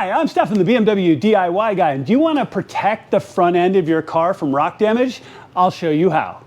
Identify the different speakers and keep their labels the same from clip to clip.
Speaker 1: Hi, I'm Stefan, the BMW DIY guy, and do you want to protect the front end of your car from rock damage? I'll show you how.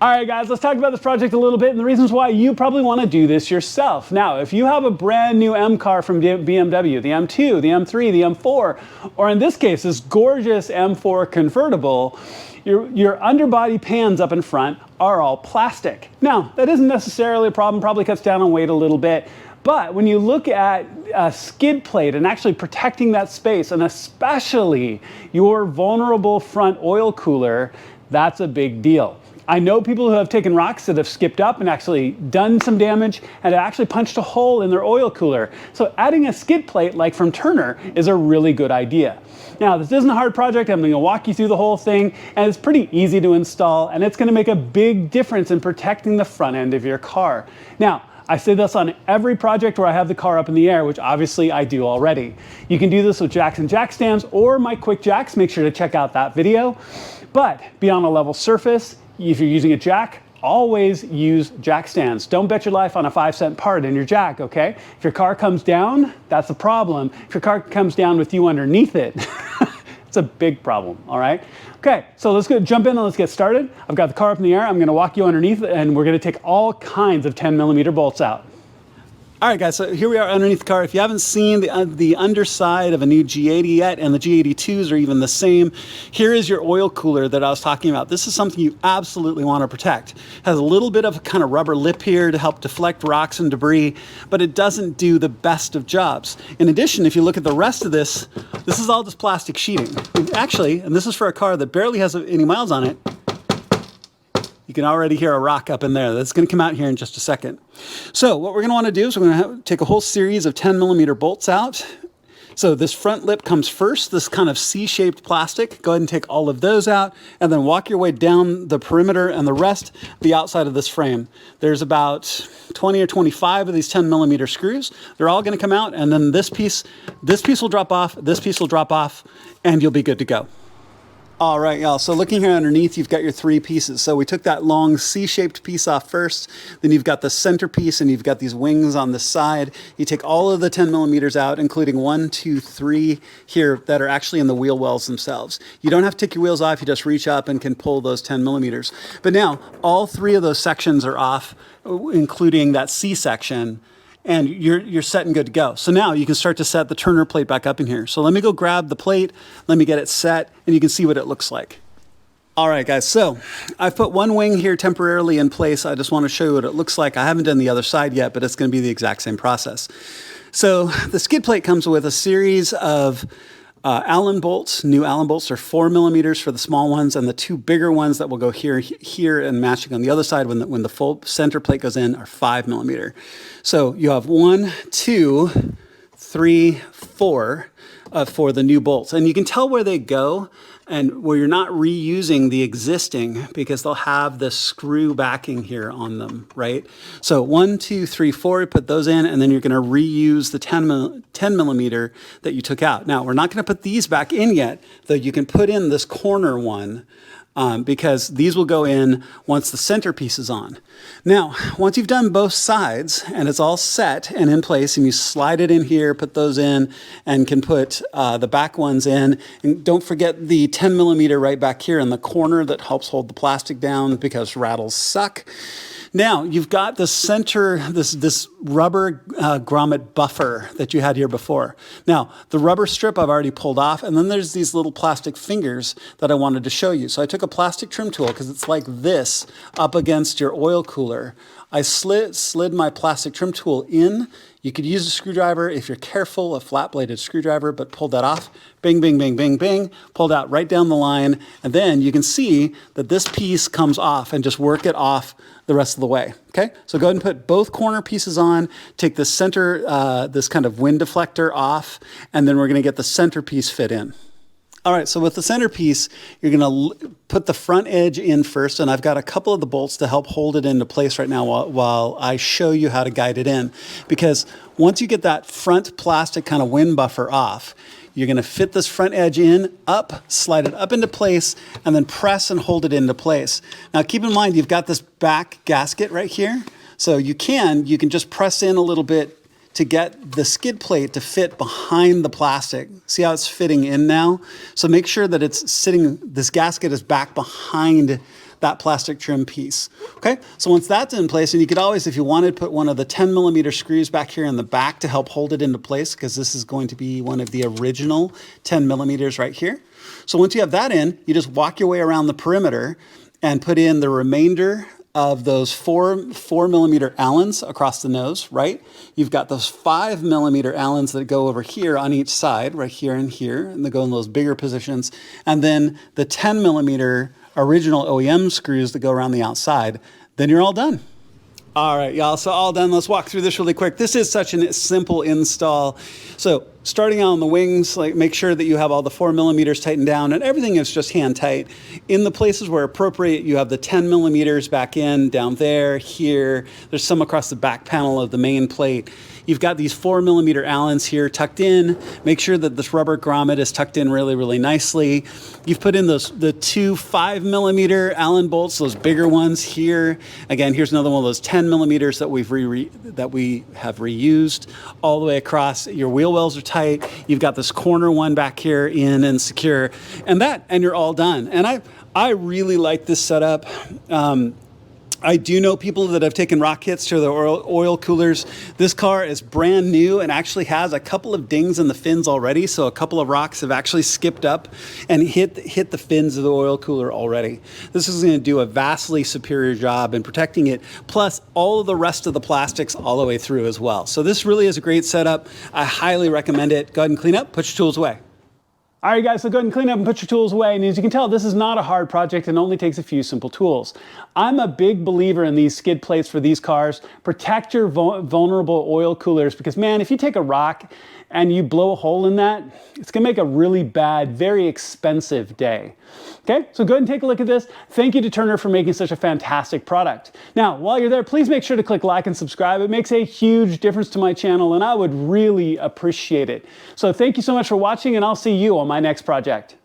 Speaker 1: All right, guys, let's talk about this project a little bit and the reasons why you probably want to do this yourself. Now, if you have a brand new M car from BMW, the M2, the M3, the M4, or in this case, this gorgeous M4 convertible, your underbody pans up in front are all plastic. Now, that isn't necessarily a problem, probably cuts down on weight a little bit, but when you look at a skid plate and actually protecting that space, and especially your vulnerable front oil cooler, that's a big deal. I know people who have taken rocks that have skipped up and actually done some damage and actually punched a hole in their oil cooler. So adding a skid plate like from Turner is a really good idea. Now, this isn't a hard project. I'm going to walk you through the whole thing, and it's pretty easy to install, and it's going to make a big difference in protecting the front end of your car. Now, I say this on every project where I have the car up in the air, which obviously I do already. You can do this with jacks and jack stands or my Quickjacks. Make sure to check out that video. But be on a level surface. If you're using a jack, always use jack stands. Don't bet your life on a 5-cent part in your jack, okay? If your car comes down, that's a problem. If your car comes down with you underneath it, it's a big problem, all right? Okay, so let's jump in and let's get started. I've got the car up in the air. I'm gonna walk you underneath and we're gonna take all kinds of 10mm bolts out. All right, guys, so here we are underneath the car. If you haven't seen the underside of a new G80 yet, and the G82s are even the same, here is your oil cooler that I was talking about. This is something you absolutely want to protect. It has a little bit of a kind of rubber lip here to help deflect rocks and debris, but it doesn't do the best of jobs. In addition, if you look at the rest of this, this is all just plastic sheeting. Actually, and this is for a car that barely has any miles on it, you can already hear a rock up in there. That's going to come out here in just a second. So what we're going to want to do is we're going to take a whole series of 10mm bolts out. So this front lip comes first, this kind of C-shaped plastic. Go ahead and take all of those out and then walk your way down the perimeter and the rest, the outside of this frame. There's about 20 or 25 of these 10mm screws. They're all going to come out, and then this piece will drop off, this piece will drop off, and you'll be good to go. All right, y'all, so looking here underneath, you've got your three pieces. So we took that long C-shaped piece off first, then you've got the center piece and you've got these wings on the side. You take all of the 10mm out, including 1, 2, 3 here that are actually in the wheel wells themselves. You don't have to take your wheels off, you just reach up and can pull those 10mm. But now, all three of those sections are off, including that C section, and you're set and good to go. So now you can start to set the Turner plate back up in here. So let me go grab the plate, let me get it set, and you can see what it looks like. All right, guys, so I've put one wing here temporarily in place. I just want to show you what it looks like. I haven't done the other side yet, but it's going to be the exact same process. So the skid plate comes with a series of Allen bolts. New Allen bolts are 4mm for the small ones, and the two bigger ones that will go here and matching on the other side when the full center plate goes in are 5mm. So you have 1, 2, 3, 4 for the new bolts, and you can tell where they go and where you're not reusing the existing because they'll have the screw backing here on them, right? So 1, 2, 3, 4, put those in, and then you're gonna reuse the 10mm that you took out. Now, we're not gonna put these back in yet, though you can put in this corner one because these will go in once the centerpiece is on. Now, once you've done both sides and it's all set and in place, and you slide it in here, put those in, and can put the back ones in, and don't forget the 10mm right back here in the corner that helps hold the plastic down because rattles suck. Now, you've got the center, this rubber grommet buffer that you had here before. Now, the rubber strip I've already pulled off, and then there's these little plastic fingers that I wanted to show you. So I took a plastic trim tool, because it's like this, up against your oil cooler. I slid my plastic trim tool in. You could use a screwdriver if you're careful, a flat-bladed screwdriver, but pulled that off. Bing, bing, bing, bing, bing. Pulled out right down the line. And then you can see that this piece comes off, and just work it off the rest of the way, okay? So go ahead and put both corner pieces on, take the center, this kind of wind deflector off, and then we're gonna get the center piece fit in. All right, so with the centerpiece, you're gonna put the front edge in first, and I've got a couple of the bolts to help hold it into place right now while I show you how to guide it in. Because once you get that front plastic kind of wind buffer off, You're gonna fit this front edge in, up, slide it up into place, and then press and hold it into place. Now keep in mind, you've got this back gasket right here. So you can just press in a little bit to get the skid plate to fit behind the plastic. See how it's fitting in now? So make sure that it's sitting, this gasket is back behind that plastic trim piece. Okay, so once that's in place, and you could always, if you wanted, put one of the 10mm screws back here in the back to help hold it into place, because this is going to be one of the original 10mm right here. So once you have that in, you just walk your way around the perimeter and put in the remainder of those 4mm Allens across the nose, right? You've got those 5mm Allens that go over here on each side, right here, and they go in those bigger positions. And then the 10mm original OEM screws that go around the outside. Then you're all done. All right, y'all, so all done. Let's walk through this really quick. This is such a simple install. So starting out on the wings, like make sure that you have all the 4mm tightened down and everything is just hand tight. In the places where appropriate, you have the 10mm back in, down there, here. There's some across the back panel of the main plate. You've got these 4mm Allens here tucked in. Make sure that this rubber grommet is tucked in really, really nicely. You've put in the two 5mm Allen bolts, those bigger ones here. Again, here's another one of those 10mm that we have reused all the way across. Your wheel wells are tight. You've got this corner one back here in and secure, and you're all done. And I really like this setup. I do know people that have taken rock hits to their oil coolers. This car is brand new and actually has a couple of dings in the fins already. So a couple of rocks have actually skipped up and hit the fins of the oil cooler already. This is going to do a vastly superior job in protecting it, plus all of the rest of the plastics all the way through as well. So this really is a great setup. I highly recommend it. Go ahead and clean up, put your tools away. All right, guys, so go ahead and clean up and put your tools away. And as you can tell, this is not a hard project and only takes a few simple tools. I'm a big believer in these skid plates for these cars. Protect your vulnerable oil coolers because, man, if you take a rock and you blow a hole in that, it's gonna make a really bad, very expensive day. Okay, so go ahead and take a look at this. Thank you to Turner for making such a fantastic product. Now, while you're there, please make sure to click like and subscribe. It makes a huge difference to my channel and I would really appreciate it. So thank you so much for watching and I'll see you on my next project.